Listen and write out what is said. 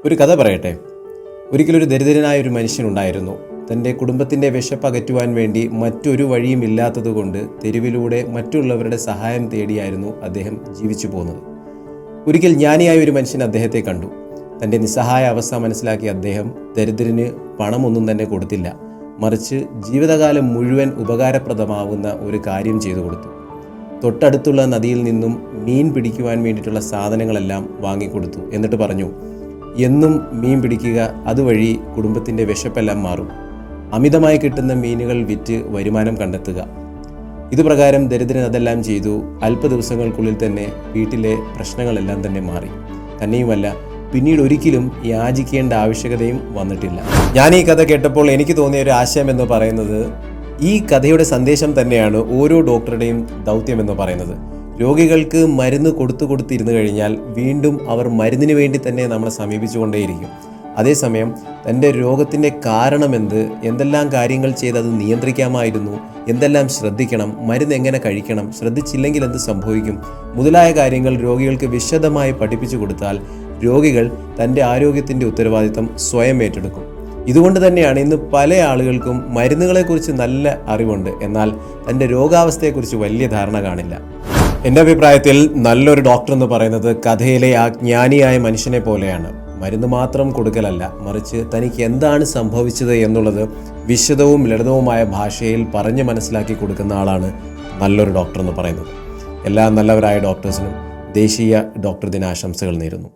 ഒരു കഥ പറയട്ടെ. ഒരിക്കലൊരു ദരിദ്രനായ ഒരു മനുഷ്യനുണ്ടായിരുന്നു. തൻ്റെ കുടുംബത്തിൻ്റെ വിശപ്പ് അകറ്റുവാൻ വേണ്ടി മറ്റൊരു വഴിയും ഇല്ലാത്തതുകൊണ്ട് തെരുവിലൂടെ മറ്റുള്ളവരുടെ സഹായം തേടിയായിരുന്നു അദ്ദേഹം ജീവിച്ചു പോകുന്നത്. ഒരിക്കൽ ജ്ഞാനിയായ ഒരു മനുഷ്യൻ അദ്ദേഹത്തെ കണ്ടു. തൻ്റെ നിസ്സഹായ അവസ്ഥ മനസ്സിലാക്കിയ അദ്ദേഹം ദരിദ്രന് പണമൊന്നും തന്നെ കൊടുത്തില്ല, മറിച്ച് ജീവിതകാലം മുഴുവൻ ഉപകാരപ്രദമാവുന്ന ഒരു കാര്യം ചെയ്തു കൊടുത്തു. തൊട്ടടുത്തുള്ള നദിയിൽ നിന്നും മീൻ പിടിക്കുവാൻ വേണ്ടിയിട്ടുള്ള സാധനങ്ങളെല്ലാം വാങ്ങിക്കൊടുത്തു. എന്നിട്ട് പറഞ്ഞു, എന്നും മീൻ പിടിക്കുക, അതുവഴി കുടുംബത്തിൻ്റെ വിശപ്പെല്ലാം മാറും. അമിതമായി കിട്ടുന്ന മീനുകൾ വിറ്റ് വരുമാനം കണ്ടെത്തുക. ഇതുപ്രകാരം ദരിദ്രൻ അതെല്ലാം ചെയ്തു. അല്പ ദിവസങ്ങൾക്കുള്ളിൽ തന്നെ വീട്ടിലെ പ്രശ്നങ്ങളെല്ലാം തന്നെ മാറി. തന്നെയുമല്ല, പിന്നീട് ഒരിക്കലും യാചിക്കേണ്ട ആവശ്യകതയും വന്നിട്ടില്ല. ഞാൻ ഈ കഥ കേട്ടപ്പോൾ എനിക്ക് തോന്നിയ ഒരു ആശയം എന്ന് പറയുന്നത്, ഈ കഥയുടെ സന്ദേശം തന്നെയാണ് ഓരോ ഡോക്ടറുടെയും ദൗത്യം എന്ന് പറയുന്നത്. രോഗികൾക്ക് മരുന്ന് കൊടുത്തിരുന്നു കഴിഞ്ഞാൽ വീണ്ടും അവർ മരുന്നിന് വേണ്ടി തന്നെ നമ്മളെ സമീപിച്ചുകൊണ്ടേയിരിക്കും. അതേസമയം തൻ്റെ രോഗത്തിൻ്റെ കാരണമെന്ത്, എന്തെല്ലാം കാര്യങ്ങൾ ചെയ്ത് അത് നിയന്ത്രിക്കാമായിരുന്നു, എന്തെല്ലാം ശ്രദ്ധിക്കണം, മരുന്ന് എങ്ങനെ കഴിക്കണം, ശ്രദ്ധിച്ചില്ലെങ്കിൽ എന്ത് സംഭവിക്കും മുതലായ കാര്യങ്ങൾ രോഗികൾക്ക് വിശദമായി പഠിപ്പിച്ചു കൊടുത്താൽ രോഗികൾ തൻ്റെ ആരോഗ്യത്തിൻ്റെ ഉത്തരവാദിത്തം സ്വയം ഏറ്റെടുക്കും. ഇതുകൊണ്ട് തന്നെയാണ് ഇന്ന് പല ആളുകൾക്കും മരുന്നുകളെക്കുറിച്ച് നല്ല അറിവുണ്ട്, എന്നാൽ തൻ്റെ രോഗാവസ്ഥയെക്കുറിച്ച് വലിയ ധാരണ കാണില്ല. എൻ്റെ അഭിപ്രായത്തിൽ നല്ലൊരു ഡോക്ടർ എന്ന് പറയുന്നത് കഥയിലെ ആ ജ്ഞാനിയായ മനുഷ്യനെ പോലെയാണ്. മരുന്ന് മാത്രം കൊടുക്കലല്ല, മറിച്ച് തനിക്ക് എന്താണ് സംഭവിച്ചത് എന്നുള്ളത് വിശദവും ലളിതവുമായ ഭാഷയിൽ പറഞ്ഞ് മനസ്സിലാക്കി കൊടുക്കുന്ന ആളാണ് നല്ലൊരു ഡോക്ടർ എന്ന് പറയുന്നത്. എല്ലാ നല്ലവരായ ഡോക്ടേഴ്സിനും ദേശീയ ഡോക്ടർ ദിനാശംസകൾ നേരുന്നു.